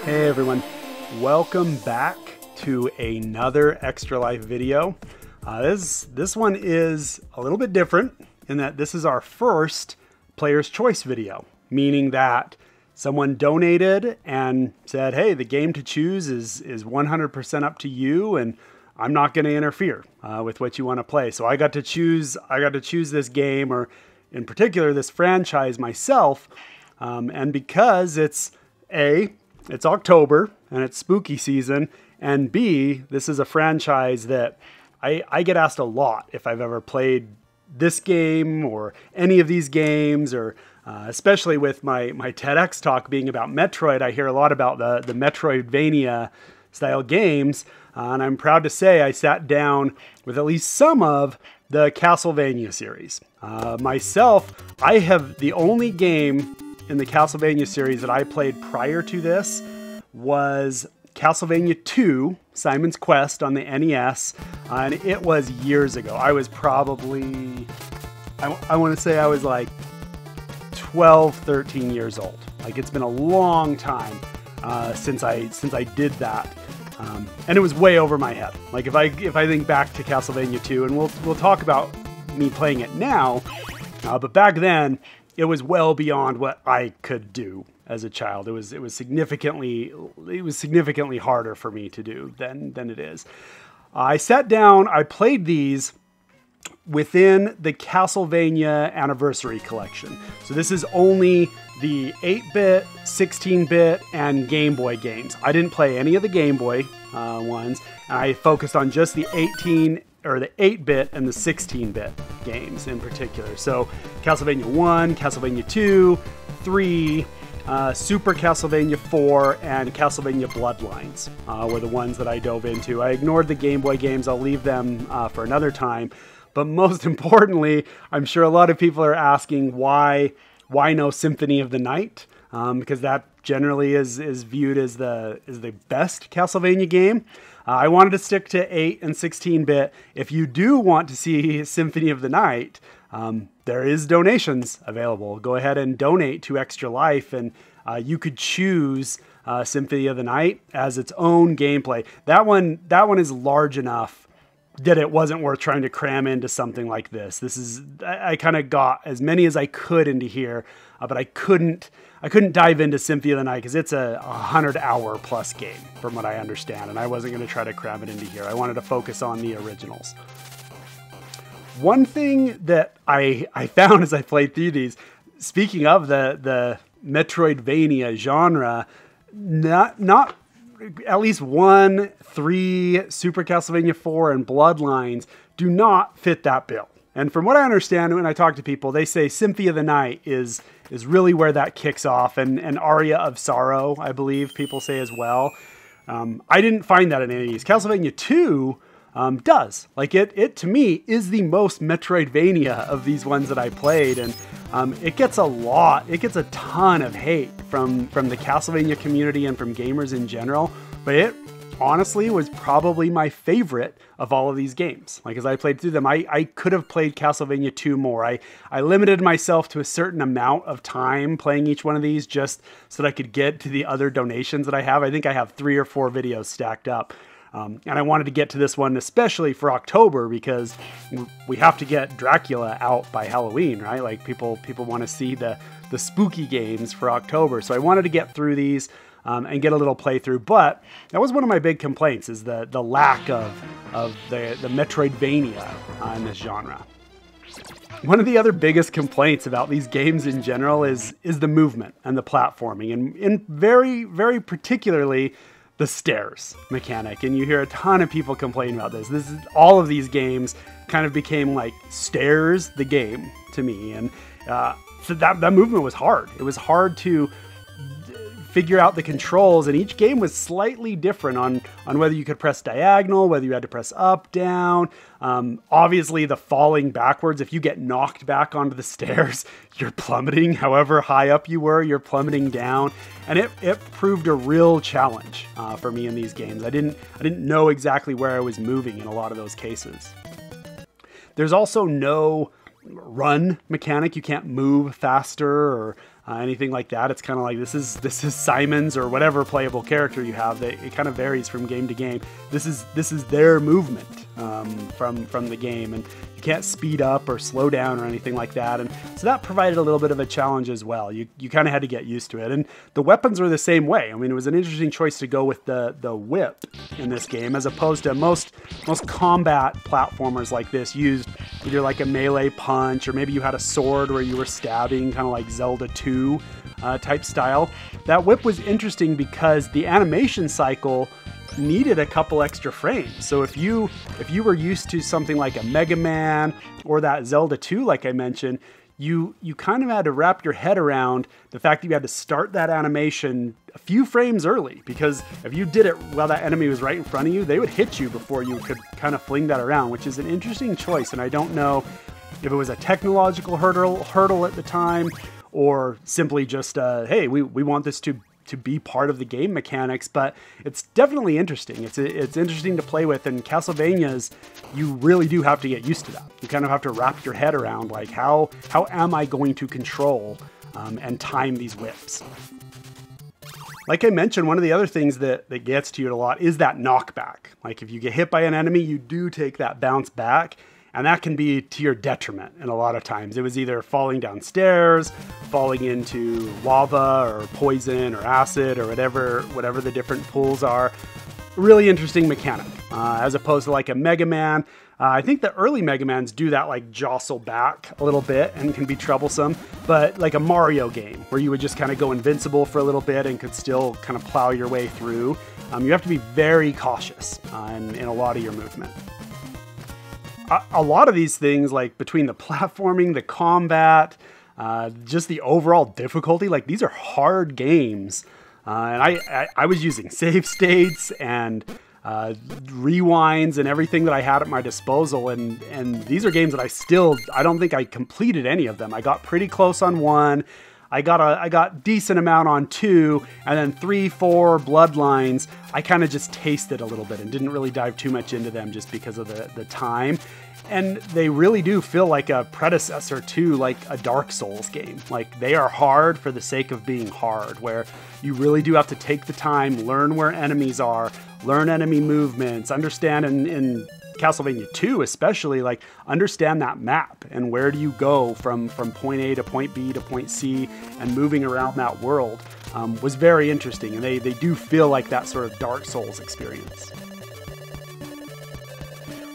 Hey everyone, welcome back to another Extra Life video. This one is a little bit different in that this is our first Player's Choice video, meaning that someone donated and said, hey, the game to choose is 100% up to you and I'm not going to interfere with what you want to play. So I got to choose this game, or in particular this franchise myself, and because it's October and it's spooky season, and B, this is a franchise that I get asked a lot if I've ever played this game or any of these games, or especially with my TEDx talk being about Metroid, I hear a lot about the Metroidvania style games, and I'm proud to say I sat down with at least some of the Castlevania series. Myself, I have the only game in the Castlevania series that I played prior to this was Castlevania II, Simon's Quest on the NES, and it was years ago. I was probably, I want to say I was like 12, 13 years old. Like, it's been a long time since I did that. And it was way over my head. Like, if I think back to Castlevania 2, and we'll talk about me playing it now, but back then it was well beyond what I could do as a child. It was significantly harder for me to do than it is. I sat down, I played these within the Castlevania Anniversary Collection. So this is only the 8-bit, 16-bit, and Game Boy games. I didn't play any of the Game Boy ones. I focused on just the 8-bit and the 16-bit games in particular. So Castlevania 1, Castlevania 2, 3, Super Castlevania 4, and Castlevania Bloodlines were the ones that I dove into. I ignored the Game Boy games. I'll leave them for another time. But most importantly, I'm sure a lot of people are asking why no Symphony of the Night, because that generally is viewed as the best Castlevania game. I wanted to stick to 8 and 16-bit. If you do want to see Symphony of the Night, there is donations available. Go ahead and donate to Extra Life, and you could choose Symphony of the Night as its own gameplay. That one is large enough that it wasn't worth trying to cram into something like this. I kind of got as many as I could into here, but I couldn't dive into Symphony of the Night because it's a 100-hour plus game from what I understand, and I wasn't going to try to cram it into here. I wanted to focus on the originals. One thing that I found as I played through these, speaking of the Metroidvania genre, not at least 1, 3, Super Castlevania 4, and Bloodlines do not fit that bill. And from what I understand, when I talk to people, they say Symphony of the Night is really where that kicks off, and Aria of Sorrow, I believe people say as well. I didn't find that in any of these. Castlevania 2 does. Like, it to me is the most Metroidvania of these ones that I played, and it gets a ton of hate from the Castlevania community and from gamers in general, but it honestly was probably my favorite of all of these games. Like, as I played through them, I could have played Castlevania 2 more. I limited myself to a certain amount of time playing each one of these just so that I could get to the other donations that I have. I think I have 3 or 4 videos stacked up. And I wanted to get to this one especially for October because we have to get Dracula out by Halloween, right? Like, people want to see the spooky games for October. So I wanted to get through these and get a little playthrough. But that was one of my big complaints, is the lack of the Metroidvania in this genre. One of the other biggest complaints about these games in general is the movement and the platforming, and in very, very particularly the stairs mechanic. And you hear a ton of people complain about this. All of these games kind of became like Stairs the game to me, and so that movement was hard. It was hard to figure out the controls, and each game was slightly different on whether you could press diagonal, whether you had to press up, down. Obviously the falling backwards, if you get knocked back onto the stairs, you're plummeting. However high up you were, you're plummeting down. And it proved a real challenge for me in these games. I didn't know exactly where I was moving in a lot of those cases. There's also no run mechanic. You can't move faster or anything like that. It's kind of like this is Simon's or whatever playable character you have. It kind of varies from game to game. This is their movement from the game, and you can't speed up or slow down or anything like that. And so that provided a little bit of a challenge as well. You kind of had to get used to it. And the weapons were the same way. I mean, it was an interesting choice to go with the whip in this game, as opposed to most combat platformers like this used either like a melee punch, or maybe you had a sword where you were stabbing, kind of like Zelda 2 type style. That whip was interesting because the animation cycle needed a couple extra frames. So if you were used to something like a Mega Man or that Zelda 2, like I mentioned, you kind of had to wrap your head around the fact that you had to start that animation a few frames early, because if you did it while that enemy was right in front of you, they would hit you before you could kind of fling that around, which is an interesting choice. And I don't know if it was a technological hurdle at the time, or simply just, hey, we want this to be part of the game mechanics, but it's definitely interesting. It's interesting to play with, and Castlevanias, you really do have to get used to that. You kind of have to wrap your head around, like, how am I going to control and time these whips? Like I mentioned, one of the other things that gets to you a lot is that knockback. Like if you get hit by an enemy, you do take that bounce back, and that can be to your detriment. And a lot of times it was either falling downstairs, falling into lava or poison or acid or whatever the different pools are. Really interesting mechanic, as opposed to like a Mega Man. I think the early Mega Mans do that, like jostle back a little bit and can be troublesome, but like a Mario game where you would just kind of go invincible for a little bit and could still kind of plow your way through. You have to be very cautious in a lot of your movement. A lot of these things, like between the platforming, the combat, just the overall difficulty, like these are hard games. And I was using save states and rewinds and everything that I had at my disposal. And these are games that I don't think I completed any of them. I got pretty close on 1. I got decent amount on 2, and then 3, 4, Bloodlines, I kind of just tasted a little bit and didn't really dive too much into them just because of the time. And they really do feel like a predecessor to like a Dark Souls game. Like they are hard for the sake of being hard, where you really do have to take the time, learn where enemies are, learn enemy movements, understand in Castlevania II especially, like understand that map and where do you go from point A to point B to point C, and moving around that world was very interesting, and they do feel like that sort of Dark Souls experience.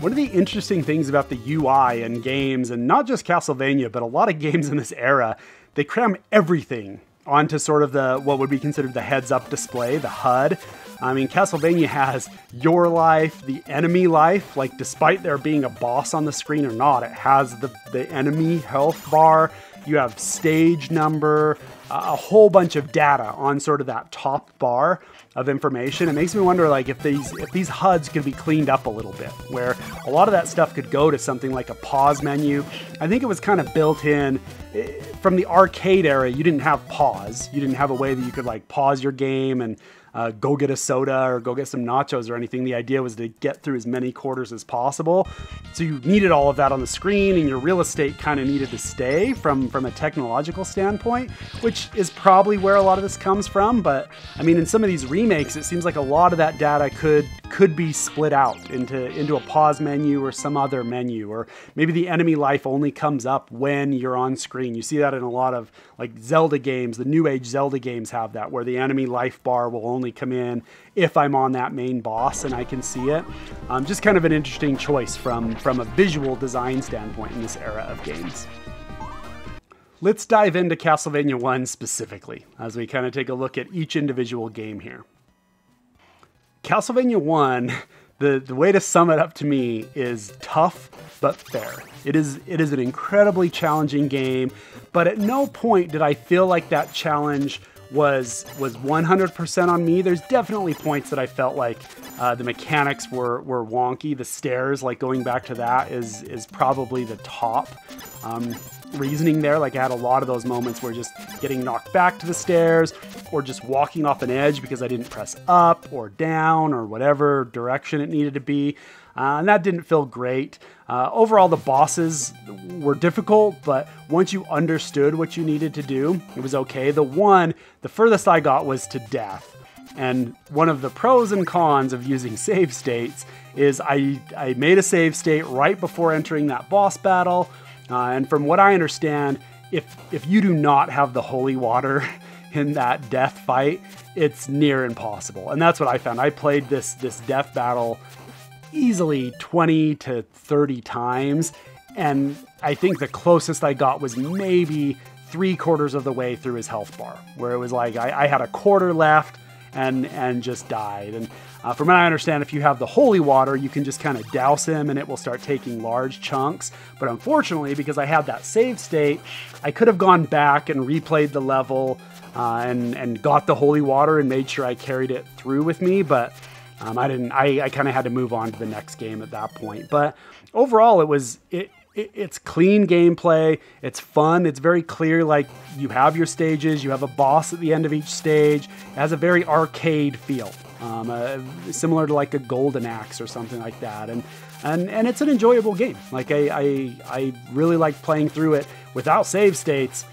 One of the interesting things about the UI in games, and not just Castlevania, but a lot of games in this era, they cram everything onto sort of what would be considered the heads-up display, the HUD. I mean, Castlevania has your life, the enemy life, like despite there being a boss on the screen or not, it has the enemy health bar, you have stage number, a whole bunch of data on sort of that top bar of information. It makes me wonder, like, if these HUDs could be cleaned up a little bit, where a lot of that stuff could go to something like a pause menu. I think it was kind of built in from the arcade era. You didn't have pause. You didn't have a way that you could like pause your game and go get a soda or go get some nachos or anything. The idea was to get through as many quarters as possible. So you needed all of that on the screen, and your real estate kind of needed to stay from a technological standpoint, which is probably where a lot of this comes from. But I mean, in some of these remakes, it seems like a lot of that data could be split out into a pause menu or some other menu, or maybe the enemy life only comes up when you're on screen. You see that in a lot of like Zelda games. The new age Zelda games have that, where the enemy life bar will only come in if I'm on that main boss and I can see it. Just kind of an interesting choice from a visual design standpoint in this era of games. Let's dive into Castlevania 1 specifically, as we kind of take a look at each individual game here. Castlevania 1, the way to sum it up to me is tough but fair. It is an incredibly challenging game, but at no point did I feel like that challenge was 100% on me. There's definitely points that I felt like the mechanics were wonky. The stairs, like going back to that, is probably the top reasoning there. Like I had a lot of those moments where just getting knocked back to the stairs, or just walking off an edge because I didn't press up or down or whatever direction it needed to be. and that didn't feel great. Overall, the bosses were difficult, but once you understood what you needed to do, it was okay. The furthest I got was to death. And one of the pros and cons of using save states is I made a save state right before entering that boss battle. And from what I understand, if you do not have the holy water in that death fight, it's near impossible. And that's what I found. I played this death battle easily 20 to 30 times. And I think the closest I got was maybe 3/4 of the way through his health bar, where it was like I had a quarter left and just died. And from what I understand, if you have the holy water, you can just kind of douse him and it will start taking large chunks. But unfortunately, because I had that save state, I could have gone back and replayed the level and got the holy water and made sure I carried it through with me. But I didn't. I kind of had to move on to the next game at that point. But overall, it's clean gameplay. It's fun. It's very clear. Like, you have your stages, you have a boss at the end of each stage. It has a very arcade feel, similar to like a Golden Axe or something like that. And it's an enjoyable game. Like, I really like playing through it without save states.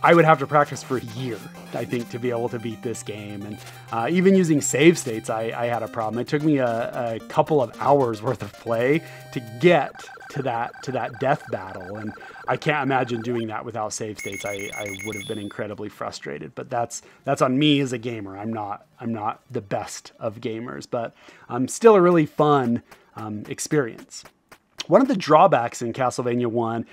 I would have to practice for a year, I think, to be able to beat this game. And even using save states, I had a problem. It took me a couple of hours worth of play to get to that death battle. And I can't imagine doing that without save states. I would have been incredibly frustrated, but that's on me as a gamer. I'm not the best of gamers, but still a really fun experience. One of the drawbacks in Castlevania 1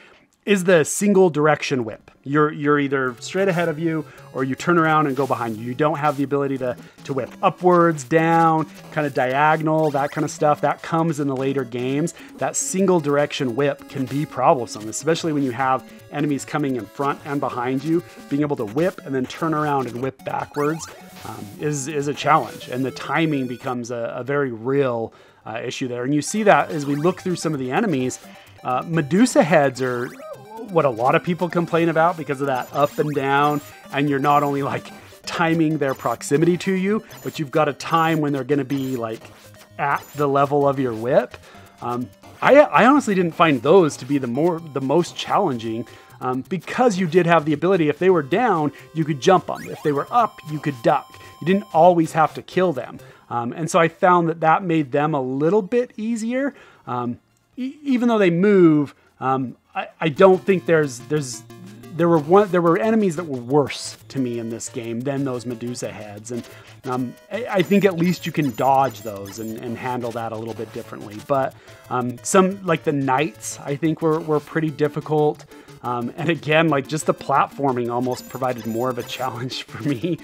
is the single direction whip. You're either straight ahead of you or you turn around and go behind you. You don't have the ability to whip upwards, down, kind of diagonal, that kind of stuff. That comes in the later games. That single direction whip can be troublesome, especially when you have enemies coming in front and behind you. Being able to whip and then turn around and whip backwards is a challenge. And the timing becomes a very real issue there. And you see that as we look through some of the enemies. Medusa heads are what a lot of people complain about because of that up and down, and you're not only like timing their proximity to you, but you've got a time when they're going to be like at the level of your whip. I honestly didn't find those to be the most challenging, because you did have the ability, if they were down, you could jump on them. If they were up, you could duck. You didn't always have to kill them. And so I found that made them a little bit easier. Even though they move, I don't think there were enemies that were worse to me in this game than those Medusa heads. And I think at least you can dodge those and handle that a little bit differently. But some, like the knights, I think were pretty difficult. And again, like just the platforming almost provided more of a challenge for me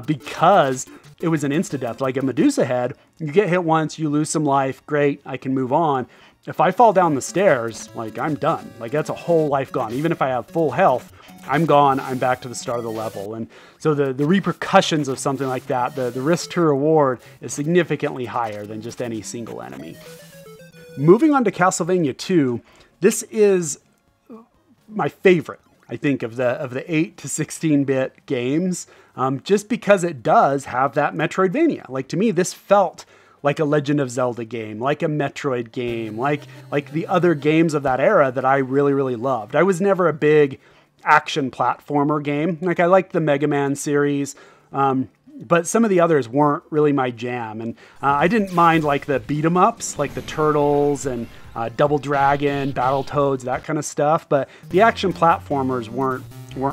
because it was an insta-death. Like a Medusa head, you get hit once, you lose some life, great, I can move on. If I fall down the stairs, like I'm done. Like that's a whole life gone. Even if I have full health, I'm gone. I'm back to the start of the level. And so the repercussions of something like that, the risk to reward is significantly higher than just any single enemy. Moving on to Castlevania II, this is my favorite, I think, of the 8 to 16-bit games, just because it does have that Metroidvania. Like to me, this felt like a Legend of Zelda game, like a Metroid game, like the other games of that era that I really, really loved. I was never a big action platformer game. Like I liked the Mega Man series, but some of the others weren't really my jam. And I didn't mind like the beat 'em ups, like the Turtles and Double Dragon, Battletoads, that kind of stuff. But the action platformers weren't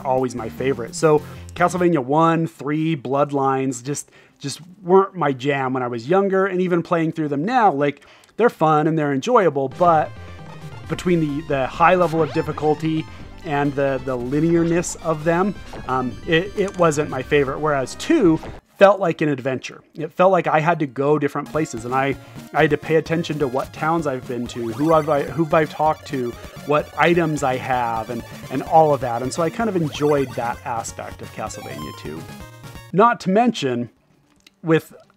always my favorite. So Castlevania 1, 3, Bloodlines just weren't my jam when I was younger, and even playing through them now, like they're fun and they're enjoyable, but between the high level of difficulty and the linearness of them, it wasn't my favorite. Whereas 2 felt like an adventure. It felt like I had to go different places, and I had to pay attention to what towns I've been to, who I've talked to, what items I have, and all of that. And so I kind of enjoyed that aspect of Castlevania 2. Not to mention,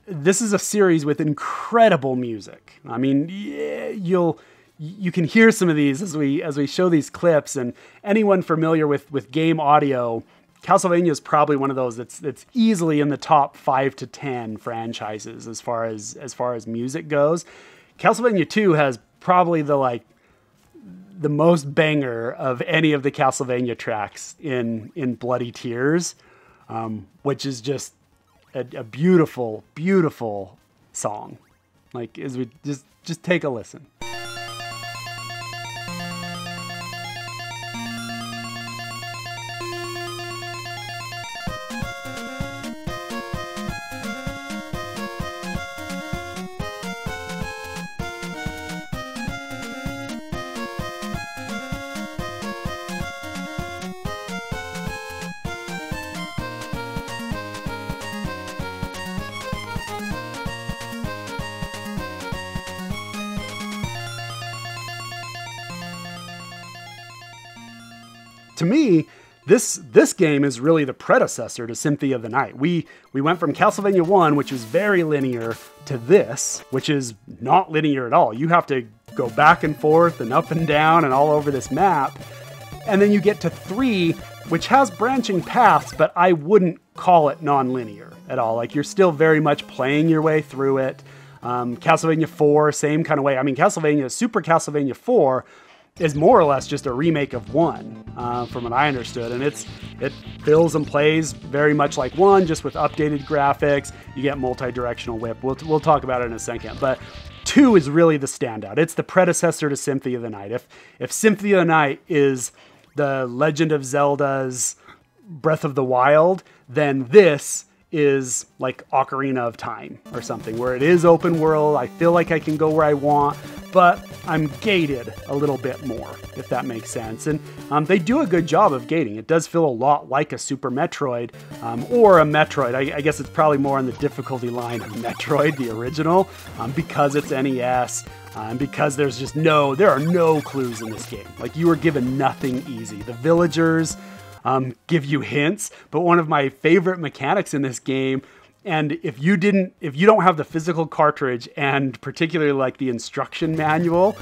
this is a series with incredible music. I mean, you can hear some of these as we show these clips, and anyone familiar with game audio, Castlevania is probably one of those that's easily in the top 5 to 10 franchises as far as music goes. Castlevania 2 has probably the most banger of any of the Castlevania tracks in Bloody Tears, which is just a beautiful, beautiful song. Like, as we just take a listen. To me, this game is really the predecessor to Symphony of the Night. We went from Castlevania 1, which was very linear, to this, which is not linear at all. You have to go back and forth and up and down and all over this map. And then you get to 3, which has branching paths, but I wouldn't call it non-linear at all. Like, you're still very much playing your way through it. Castlevania 4, same kind of way. I mean, Super Castlevania 4 is more or less just a remake of 1, from what I understood. And it feels and plays very much like 1, just with updated graphics. You get multi-directional whip. We'll talk about it in a second. But 2 is really the standout. It's the predecessor to Symphony of the Night. If Symphony of the Night is the Legend of Zelda's Breath of the Wild, then this is like Ocarina of Time or something, where it is open world. I feel like I can go where I want, but I'm gated a little bit more, if that makes sense. And they do a good job of gating. It does feel a lot like a Super Metroid, or a Metroid. I guess it's probably more on the difficulty line of Metroid, the original, because it's NES, and because there are no clues in this game. Like, you are given nothing easy. The villagers give you hints, but one of my favorite mechanics in this game, and if you don't have the physical cartridge, and particularly like the instruction manual,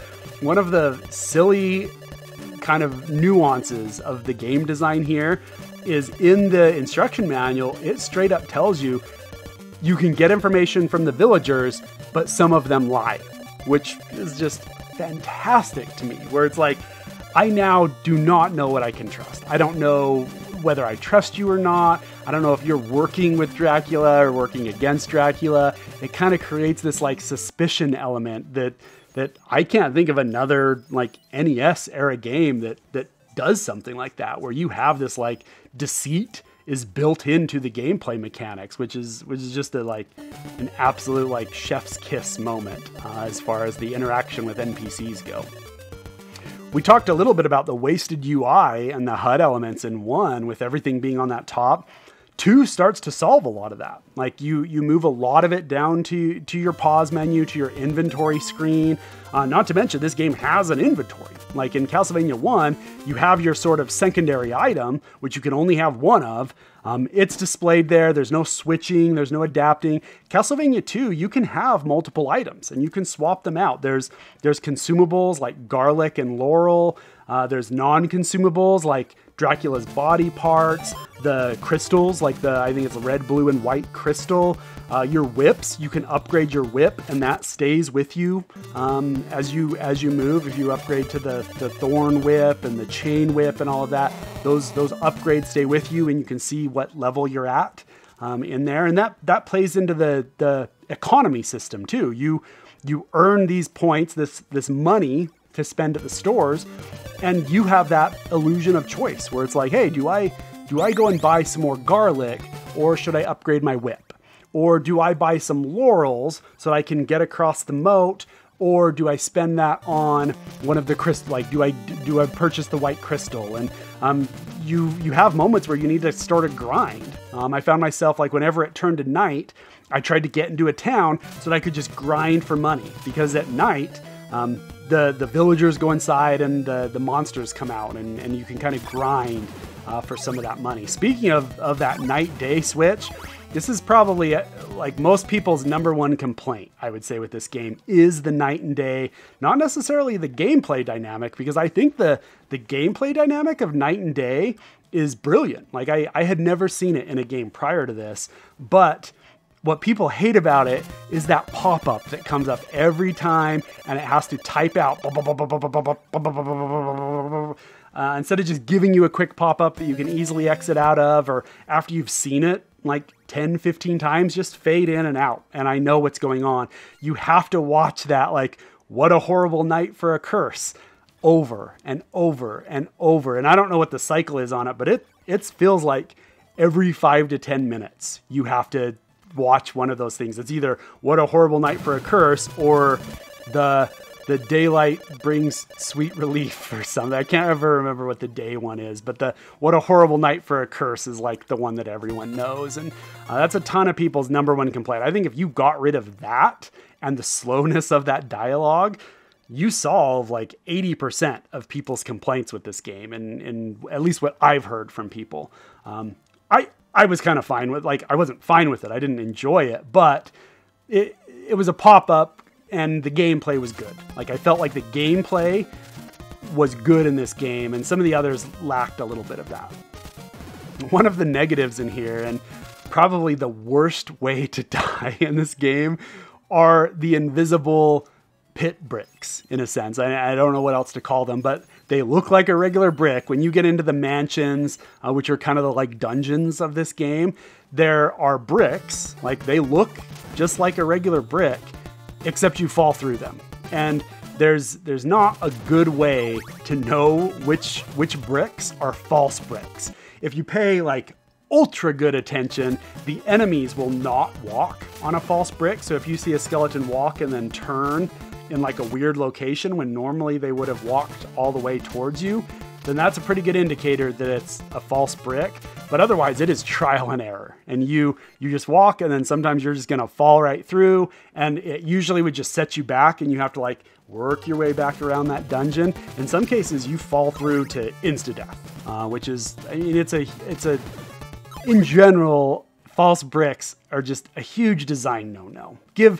one of the silly kind of nuances of the game design here is in the instruction manual, it straight up tells you can get information from the villagers, but some of them lie, which is just fantastic to me, where it's like, I now do not know what I can trust. I don't know whether I trust you or not. I don't know if you're working with Dracula or working against Dracula. It kind of creates this like suspicion element that I can't think of another like NES era game that does something like that, where you have this like deceit is built into the gameplay mechanics, which is just an absolute like chef's kiss moment as far as the interaction with NPCs go. We talked a little bit about the wasted UI and the HUD elements in 1, with everything being on that top. 2 starts to solve a lot of that. Like, you move a lot of it down to your pause menu, to your inventory screen. Not to mention, this game has an inventory. Like in Castlevania 1, you have your sort of secondary item, which you can only have 1 of. It's displayed there. There's no switching. There's no adapting. Castlevania 2, you can have multiple items and you can swap them out. There's consumables like garlic and laurel. There's non-consumables like Dracula's body parts, the crystals, like I think it's a red, blue, and white crystal. Your whips, you can upgrade your whip, and that stays with you as you move. If you upgrade to the thorn whip and the chain whip and all of that, those upgrades stay with you, and you can see what level you're at in there. And that plays into the economy system too. You earn these points, this money to spend at the stores, and you have that illusion of choice where it's like, hey, do I go and buy some more garlic, or should I upgrade my whip? Or do I buy some laurels so that I can get across the moat? Or do I spend that on one of the crystal? Like, do I purchase the white crystal? And you have moments where you need to start a grind. I found myself, like, whenever it turned to night, I tried to get into a town so that I could just grind for money, because at night, the villagers go inside and the monsters come out, and you can kind of grind for some of that money. Speaking of that night-day switch, this is probably like most people's number one complaint, I would say, with this game is the night and day, not necessarily the gameplay dynamic, because I think the gameplay dynamic of night and day is brilliant. Like, I had never seen it in a game prior to this, but what people hate about it is that pop-up that comes up every time, and it has to type out instead of just giving you a quick pop-up that you can easily exit out of, or after you've seen it like 10, 15 times, just fade in and out. And I know what's going on. You have to watch that, like, what a horrible night for a curse, over and over and over. And I don't know what the cycle is on it, but it feels like every 5 to 10 minutes, you have to watch one of those things. It's either what a horrible night for a curse, or the daylight brings sweet relief or something. I can't ever remember what the day one is, but the what a horrible night for a curse is like the one that everyone knows. And that's a ton of people's number one complaint. I think if you got rid of that and the slowness of that dialogue, you solve like 80% of people's complaints with this game. And at least what I've heard from people. I was kind of fine with, like, I wasn't fine with it. I didn't enjoy it, but it was a pop-up. And the gameplay was good. Like, I felt like the gameplay was good in this game, and some of the others lacked a little bit of that. One of the negatives in here, and probably the worst way to die in this game, are the invisible pit bricks, in a sense. I don't know what else to call them, but they look like a regular brick. When you get into the mansions, which are kind of the like dungeons of this game, there are bricks. Like, they look just like a regular brick, except you fall through them. And there's not a good way to know which bricks are false bricks. If you pay like ultra good attention, the enemies will not walk on a false brick. So if you see a skeleton walk and then turn in like a weird location when normally they would have walked all the way towards you, then that's a pretty good indicator that it's a false brick. But otherwise, it is trial and error. And you just walk, and then sometimes you're just going to fall right through, and it usually would just set you back, and you have to like work your way back around that dungeon. In some cases, you fall through to insta-death, which is, I mean, in general, false bricks are just a huge design no-no. Give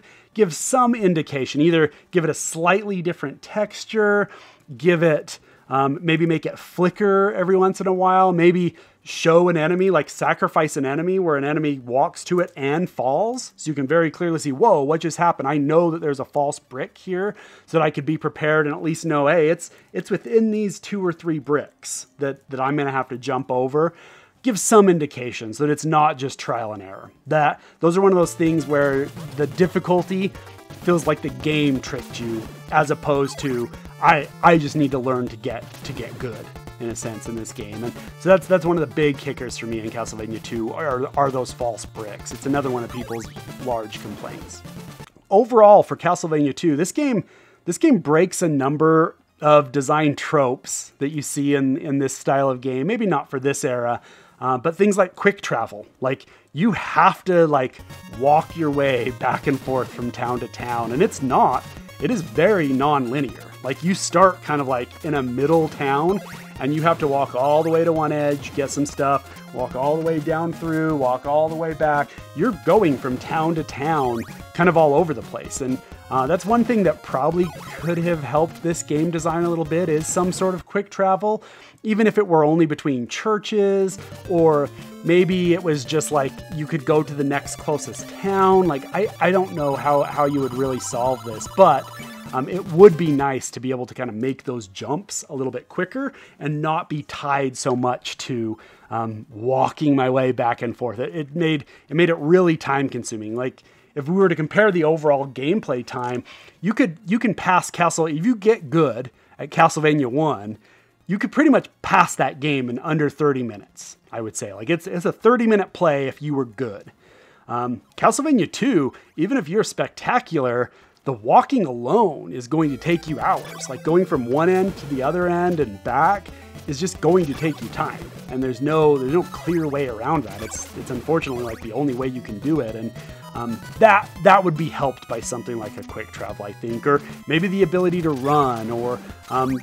some indication. Either give it a slightly different texture, give it... maybe make it flicker every once in a while. Maybe show an enemy, like sacrifice an enemy where an enemy walks to it and falls. So you can very clearly see, whoa, what just happened? I know that there's a false brick here, so that I could be prepared and at least know, hey, it's within these 2 or 3 bricks that I'm going to have to jump over. Give some indications that it's not just trial and error. Those are one of those things where the difficulty feels like the game tricked you, as opposed to I just need to learn to get good, in a sense, in this game. And so that's one of the big kickers for me in Castlevania II are those false bricks. It's another one of people's large complaints. Overall, for Castlevania II, this game breaks a number of design tropes that you see in this style of game. Maybe not for this era, but things like quick travel. Like, you have to like walk your way back and forth from town to town, and it is very non-linear. Like, you start kind of like in a middle town, and you have to walk all the way to one edge, get some stuff, walk all the way down through, walk all the way back. You're going from town to town, kind of all over the place. And that's one thing that probably could have helped this game design a little bit, is some sort of quick travel, even if it were only between churches, or maybe it was just like you could go to the next closest town. Like, I don't know how you would really solve this, but it would be nice to be able to kind of make those jumps a little bit quicker and not be tied so much to walking my way back and forth. It made it really time consuming. Like, if we were to compare the overall gameplay time, you can pass if you get good at Castlevania 1, you could pretty much pass that game in under 30 minutes, I would say. Like, it's a 30-minute play if you were good. Castlevania 2, even if you're spectacular, the walking alone is going to take you hours. Like, going from one end to the other end and back is just going to take you time. And there's no clear way around that. It's unfortunately like the only way you can do it. And that would be helped by something like a quick travel, I think, or maybe the ability to run, or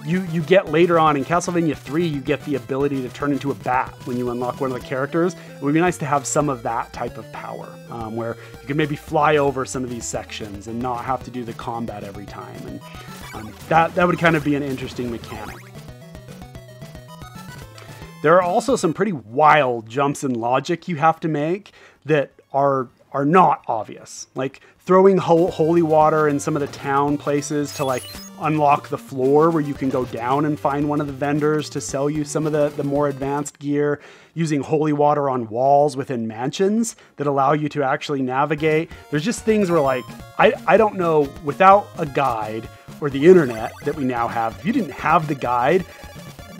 you get later on in Castlevania 3, you get the ability to turn into a bat when you unlock one of the characters. It would be nice to have some of that type of power, where you could maybe fly over some of these sections and not have to do the combat every time. And that would kind of be an interesting mechanic. There are also some pretty wild jumps in logic you have to make that are are not obvious. Like throwing holy water in some of the town places to like unlock the floor where you can go down and find one of the vendors to sell you some of the more advanced gear, using holy water on walls within mansions that allow you to actually navigate. There's just things where like, I don't know, without a guide or the internet that we now have, if you didn't have the guide,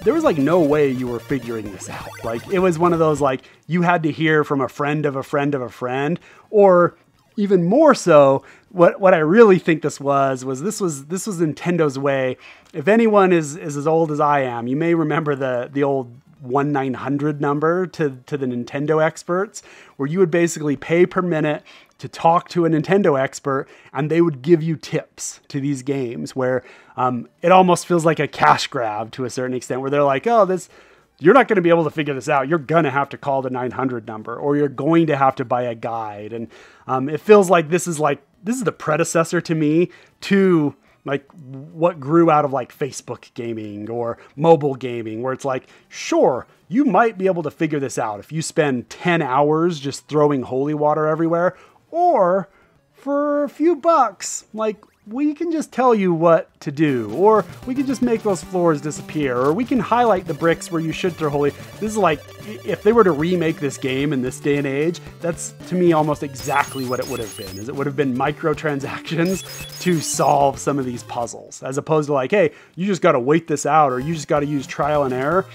there was like no way you were figuring this out. Like it was one of those, like you had to hear from a friend of a friend of a friend, or even more so, what I really think this was Nintendo's way. If anyone is as old as I am, you may remember the old 1-900 number to the Nintendo experts, where you would basically pay per minute to talk to a Nintendo expert, and they would give you tips to these games where it almost feels like a cash grab to a certain extent, where they're like, oh, you're not going to be able to figure this out. You're going to have to call the 900 number, or you're going to have to buy a guide. And it feels like this is the predecessor to me to like what grew out of like Facebook gaming or mobile gaming, where it's like, sure, you might be able to figure this out if you spend 10 hours just throwing holy water everywhere, or for a few bucks, like we can just tell you what to do, or we can just make those floors disappear, or we can highlight the bricks where you should throw holy. This is like, if they were to remake this game in this day and age, that's to me almost exactly what it would have been, is it would have been microtransactions to solve some of these puzzles, as opposed to like, hey, you just got to wait this out, or you just got to use trial and error.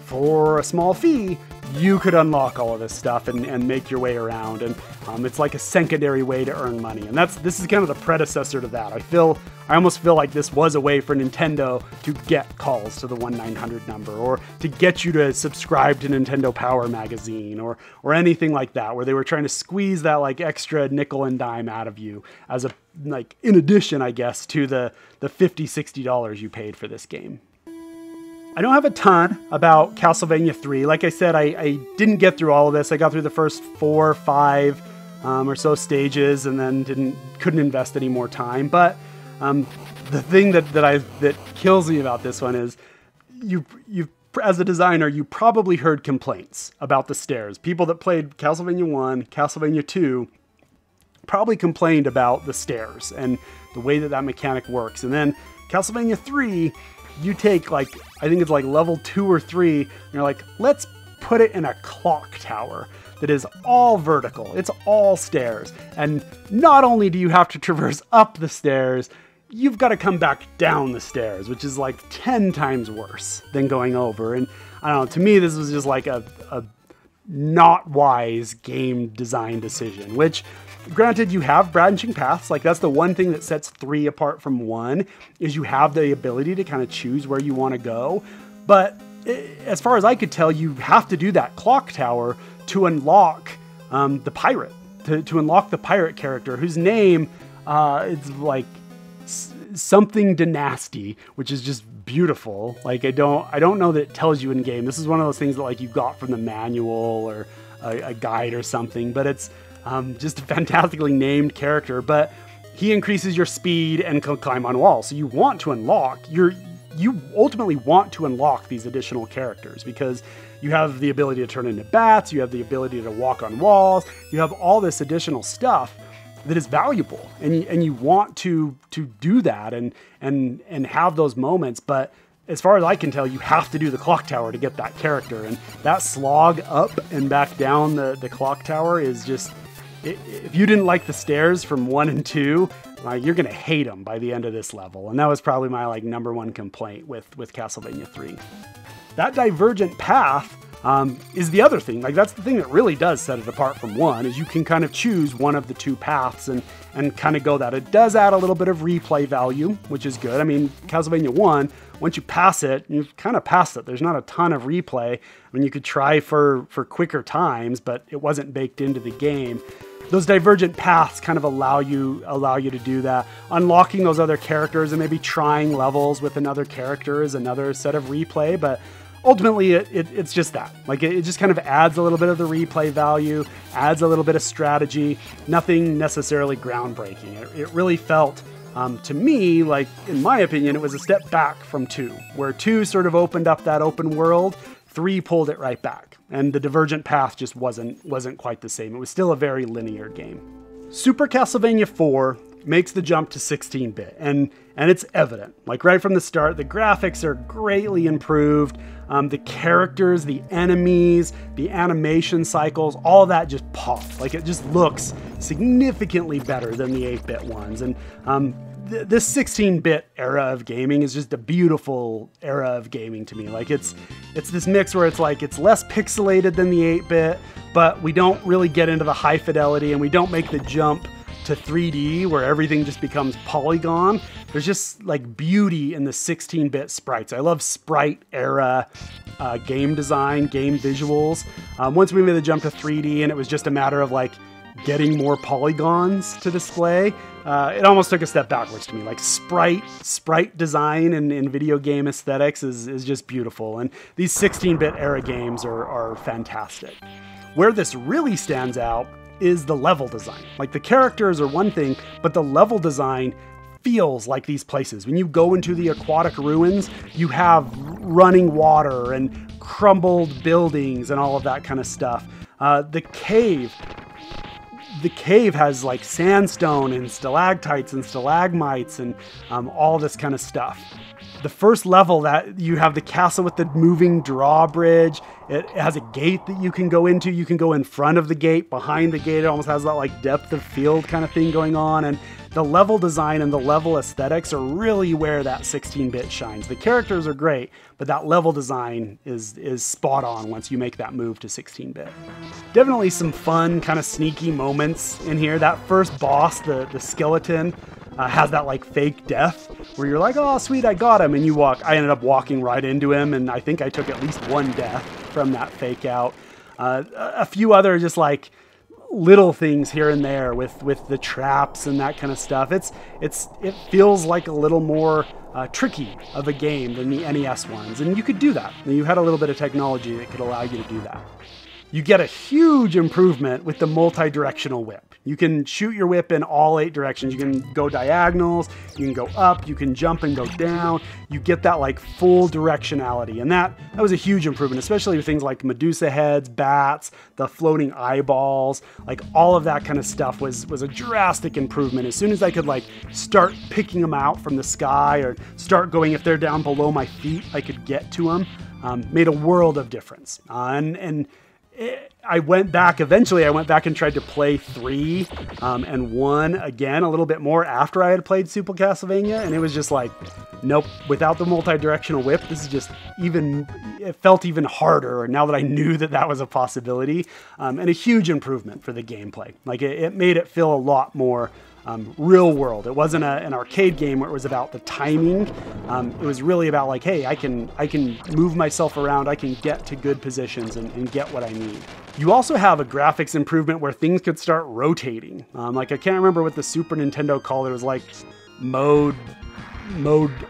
For a small fee, you could unlock all of this stuff and make your way around. And it's like a secondary way to earn money. And this is kind of the predecessor to that. I almost feel like this was a way for Nintendo to get calls to the 1-900 number, or to get you to subscribe to Nintendo Power magazine, or anything like that, where they were trying to squeeze that like extra nickel and dime out of you as a, like, in addition, I guess, to the $50, $60 you paid for this game. I don't have a ton about Castlevania 3. Like I said, I didn't get through all of this. I got through the first 4 or 5 or so stages, and then couldn't invest any more time. But the thing that kills me about this one is you as a designer, you probably heard complaints about the stairs. People that played Castlevania 1, Castlevania 2 probably complained about the stairs and the way that mechanic works. And then Castlevania 3, you take like, I think it's like level 2 or 3, and you're like, let's put it in a clock tower that is all vertical. It's all stairs. And not only do you have to traverse up the stairs, you've got to come back down the stairs, which is like 10 times worse than going over. And I don't know, to me, this was just like a not wise game design decision, which granted, you have branching paths. Like that's the one thing that sets 3 apart from 1, is you have the ability to kind of choose where you want to go. But as far as I could tell, you have to do that clock tower to unlock the pirate, to unlock the pirate character, whose name is like something dynasty, which is just beautiful. Like I don't know that it tells you in game. This is one of those things that like you got from the manual or a guide or something, but it's just a fantastically named character. But he increases your speed and can climb on walls. So you want to unlock you ultimately want to unlock these additional characters, because you have the ability to turn into bats, you have the ability to walk on walls, you have all this additional stuff that is valuable, and you want to do that and have those moments. But as far as I can tell, you have to do the clock tower to get that character, and that slog up and back down the clock tower is just, if you didn't like the stairs from 1 and 2, you're gonna hate them by the end of this level. And that was probably my like number 1 complaint with Castlevania 3. That divergent path is the other thing. Like that's the thing that really does set it apart from 1, is you can kind of choose one of the 2 paths and kind of go that. It does add a little bit of replay value, which is good. I mean, Castlevania 1, once you pass it, you've kind of passed it. There's not a ton of replay. I mean, you could try for quicker times, but it wasn't baked into the game. Those divergent paths kind of allow you to do that. Unlocking those other characters and maybe trying levels with another character is another set of replay, but ultimately it's just that. Like it just kind of adds a little bit of the replay value, adds a little bit of strategy, nothing necessarily groundbreaking. It really felt, to me, like in my opinion, it was a step back from 2, where 2 sort of opened up that open world. 3 pulled it right back, and the divergent path just wasn't quite the same. It was still a very linear game. Super Castlevania IV makes the jump to 16-bit, and it's evident. Like right from the start, the graphics are greatly improved. The characters, the enemies, the animation cycles, all of that just pops. Like it just looks significantly better than the 8-bit ones. And this 16-bit era of gaming is just a beautiful era of gaming to me. Like it's this mix where it's like it's less pixelated than the 8-bit, but we don't really get into the high fidelity, and we don't make the jump to 3D where everything just becomes polygon. There's just like beauty in the 16-bit sprites. I love sprite era game design, game visuals. Once we made the jump to 3D and it was just a matter of like getting more polygons to display, it almost took a step backwards to me. Like sprite design and video game aesthetics is just beautiful. And these 16-bit era games are fantastic. Where this really stands out is the level design. Like the characters are one thing, but the level design feels like these places. When you go into the aquatic ruins, you have running water and crumbled buildings and all of that kind of stuff. The cave has like sandstone and stalactites and stalagmites and all this kind of stuff. The first level, that you have the castle with the moving drawbridge. It has a gate that you can go into. You can go in front of the gate, behind the gate. It almost has that like depth of field kind of thing going on. And the level design and the level aesthetics are really where that 16-bit shines. The characters are great, but that level design is spot on once you make that move to 16-bit. Definitely some fun, kind of sneaky moments in here. That first boss, the skeleton, has that like fake death where you're like, oh sweet, I got him, and you walk. I ended up walking right into him, and I think I took at least one death from that fake out. A few other just like little things here and there with the traps and that kind of stuff. It feels like a little more tricky of a game than the NES ones, and you could do that. And you had a little bit of technology that could allow you to do that. You get a huge improvement with the multi-directional whip. You can shoot your whip in all 8 directions. You can go diagonals, you can go up, you can jump and go down. You get that like full directionality. And that was a huge improvement, especially with things like Medusa heads, bats, the floating eyeballs, like all of that kind of stuff was a drastic improvement. As soon as I could like start picking them out from the sky or start going, if they're down below my feet, I could get to them. Made a world of difference. I went back and tried to play 3 and 1 again a little bit more after I had played Super Castlevania, and it was just like, nope, without the multi-directional whip, this is just it felt even harder now that I knew that was a possibility, and a huge improvement for the gameplay. Like it made it feel a lot more real world. It wasn't an arcade game where it was about the timing. It was really about like, hey, I can move myself around. I can get to good positions and get what I need. You also have a graphics improvement where things could start rotating. Like I can't remember what the Super Nintendo called it. It was like mode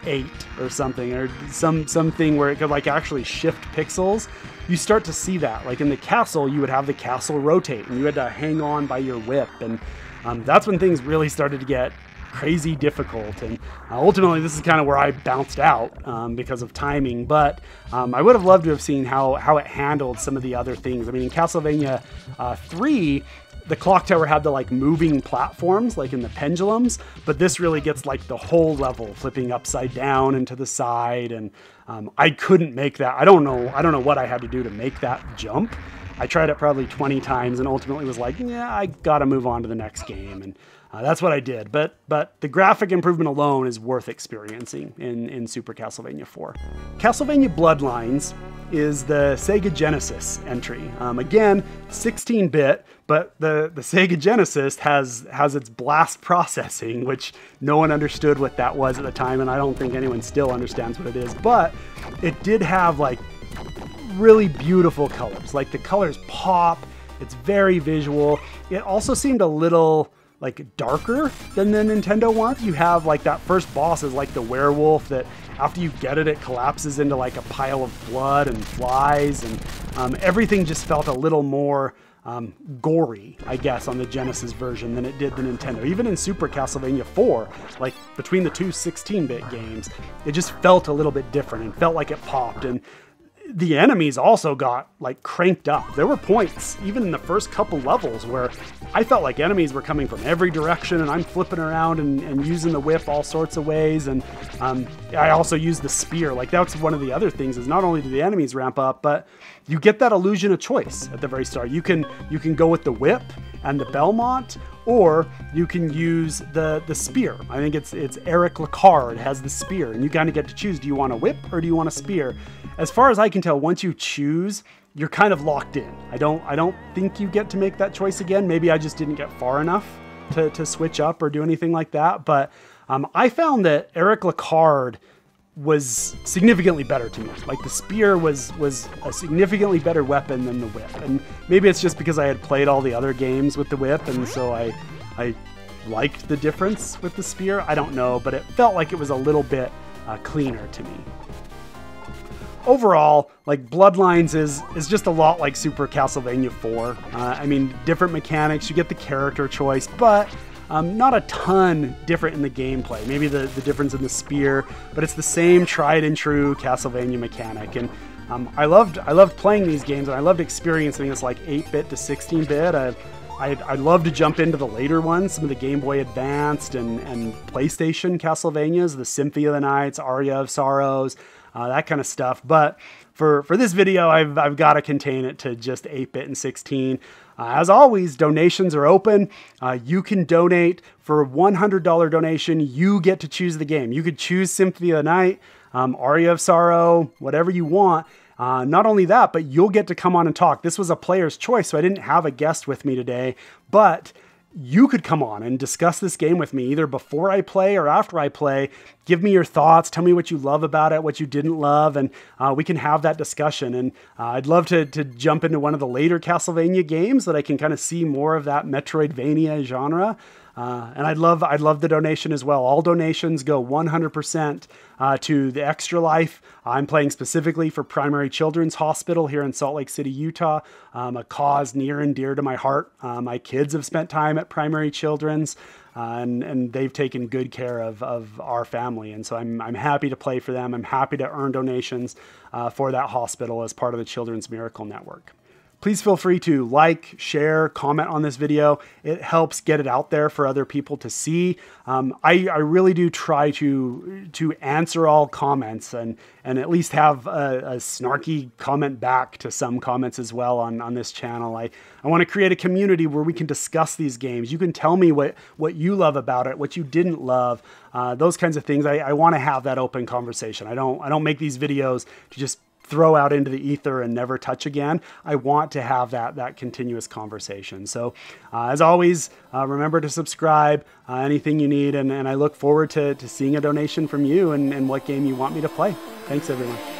8 or something, or something where it could like actually shift pixels. You start to see that. Like in the castle, you would have the castle rotate and you had to hang on by your whip, and that's when things really started to get crazy difficult. And ultimately, this is kind of where I bounced out because of timing. But I would have loved to have seen how it handled some of the other things. I mean, in Castlevania 3, the clock tower had the like moving platforms, like in the pendulums, but this really gets like the whole level flipping upside down and to the side. And I couldn't make that. I don't know what I had to do to make that jump. I tried it probably 20 times and ultimately was like, yeah, I gotta move on to the next game. And that's what I did. But the graphic improvement alone is worth experiencing in Super Castlevania IV. Castlevania Bloodlines is the Sega Genesis entry. Again, 16-bit, but the Sega Genesis has its blast processing, which no one understood what that was at the time, and I don't think anyone still understands what it is. But it did have like really beautiful colors. Like the colors pop. It's very visual. It also seemed a little like darker than the Nintendo one. You have like that first boss is like the werewolf that after you get it, it collapses into like a pile of blood and flies, and everything just felt a little more gory, I guess, on the Genesis version than it did the Nintendo. Even in Super Castlevania IV, like between the two 16-bit games, it just felt a little bit different and felt like it popped. And the enemies also got like cranked up. There were points, even in the first couple levels, where I felt like enemies were coming from every direction, and I'm flipping around and using the whip all sorts of ways. And I also used the spear. Like, that's one of the other things, is not only do the enemies ramp up, but you get that illusion of choice at the very start. You can go with the whip and the Belmont, or you can use the spear. I think it's Eric Lacard has the spear, and you kind of get to choose, do you want a whip or do you want a spear? As far as I can tell, once you choose, you're kind of locked in. I don't think you get to make that choice again. Maybe I just didn't get far enough to switch up or do anything like that. But I found that Eric Lacard was significantly better to me. Like, the spear was a significantly better weapon than the whip. And maybe it's just because I had played all the other games with the whip, and so I liked the difference with the spear. I don't know, but it felt like it was a little bit cleaner to me. Overall, like, Bloodlines is just a lot like Super Castlevania 4. I mean, different mechanics, you get the character choice, but not a ton different in the gameplay. Maybe the difference in the spear, but it's the same tried and true Castlevania mechanic. And I loved playing these games, and I loved experiencing this like 8-bit to 16-bit. I'd love to jump into the later ones, some of the Game Boy Advanced and PlayStation Castlevanias, the Symphony of the Nights, Aria of Sorrows, that kind of stuff. But for this video, I've got to contain it to just 8-bit and 16. As always, donations are open. You can donate. For a $100 donation, you get to choose the game. You could choose Symphony of the Night, Aria of Sorrow, whatever you want. Not only that, but you'll get to come on and talk. This was a player's choice, so I didn't have a guest with me today, but you could come on and discuss this game with me either before I play or after I play. Give me your thoughts. Tell me what you love about it, what you didn't love, and we can have that discussion. And I'd love to jump into one of the later Castlevania games that I can kind of see more of that Metroidvania genre. And I'd love the donation as well. All donations go 100% to the Extra Life. I'm playing specifically for Primary Children's Hospital here in Salt Lake City, Utah, a cause near and dear to my heart. My kids have spent time at Primary Children's, and they've taken good care of our family. And so I'm happy to play for them. I'm happy to earn donations for that hospital as part of the Children's Miracle Network. Please feel free to like, share, comment on this video. It helps get it out there for other people to see. I really do try to answer all comments and at least have a snarky comment back to some comments as well on this channel. I want to create a community where we can discuss these games. You can tell me what you love about it, what you didn't love, those kinds of things. I want to have that open conversation. I don't make these videos to just throw out into the ether and never touch again. I want to have that continuous conversation. So as always, remember to subscribe, anything you need, and I look forward to seeing a donation from you and what game you want me to play. Thanks, everyone.